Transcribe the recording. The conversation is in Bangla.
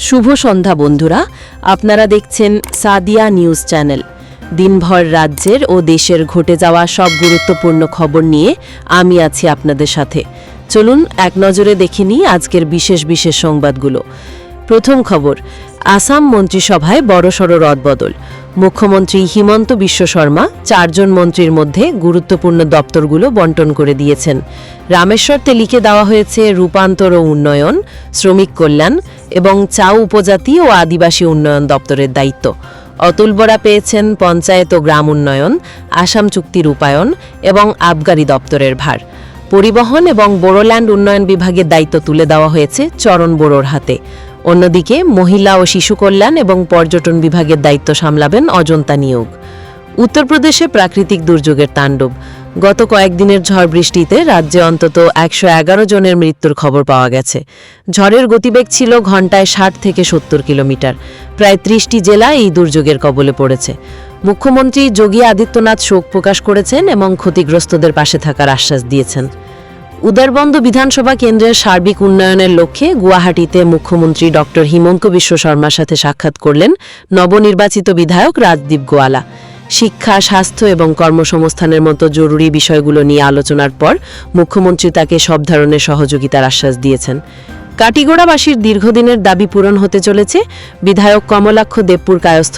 শুভ সন্ধ্যা বন্ধুরা, আপনারা দেখছেন সাদিয়া নিউজ চ্যানেল। দিনভর রাজ্যের ও দেশের ঘটে যাওয়া সব গুরুত্বপূর্ণ খবর নিয়ে আমি আছি আপনাদের সাথে। চলুন এক নজরে দেখে নিই আজকের বিশেষ বিশেষ সংবাদগুলো। প্রথম খবর, আসাম মন্ত্রিসভায় বড়সড় রদবদল। মুখ্যমন্ত্রী হিমন্ত বিশ্ব শর্মা 4 জন মন্ত্রীর মধ্যে গুরুত্বপূর্ণ দপ্তরগুলো বন্টন করে দিয়েছেন। রামেশ্বর তেলিকে দেওয়া হয়েছে রূপান্তর ও উন্নয়ন, শ্রমিক কল্যাণ এবং চাউ উপজাতি ও আদিবাসী উন্নয়ন দপ্তরের দায়িত্ব। অতুল বরা পেয়েছেন পঞ্চায়েত ও গ্রাম উন্নয়ন, আসাম চুক্তি রূপায়ণ এবং আবগারি দপ্তরের ভার। পরিবহন এবং বোড়োল্যান্ড উন্নয়ন বিভাগের দায়িত্ব তুলে দেওয়া হয়েছে চরণ বোড়োর হাতে। অন্যদিকে মহিলা ও শিশু কল্যাণ এবং পর্যটন বিভাগের দায়িত্ব সামলাবেন অজন্তা নিয়োগ। উত্তরপ্রদেশে প্রাকৃতিক দুর্যোগের তাণ্ডব। গত কয়েকদিনের ঝড় বৃষ্টিতে রাজ্যে অন্তত 111 জনের মৃত্যুর খবর পাওয়া গেছে। ঝড়ের গতিবেগ ছিল ঘণ্টায় 60 থেকে 70 কিলোমিটার। প্রায় 30টি জেলা এই দুর্যোগের কবলে পড়েছে। মুখ্যমন্ত্রী যোগী আদিত্যনাথ শোক প্রকাশ করেছেন এবং ক্ষতিগ্রস্তদের পাশে থাকার আশ্বাস দিয়েছেন। উদারবন্দ বিধানসভা কেন্দ্রের সার্বিক উন্নয়নের লক্ষ্যে গুয়াহাটিতে মুখ্যমন্ত্রী ডক্টর হিমন্ত বিশ্ব শর্মার সাথে সাক্ষাৎ করলেন নবনির্বাচিত বিধায়ক রাজদীপ গোয়ালা। শিক্ষা, স্বাস্থ্য এবং কর্মসংস্থানের মতো জরুরি বিষয়গুলো নিয়ে আলোচনার পর মুখ্যমন্ত্রী তাকে সব ধরনের সহযোগিতার আশ্বাস দিয়েছেন। কাটিগড়াবাসীর দীর্ঘদিনের দাবি পূরণ হতে চলেছে, বিধায়ক কমলাক্ষ দেবপুর কায়স্থ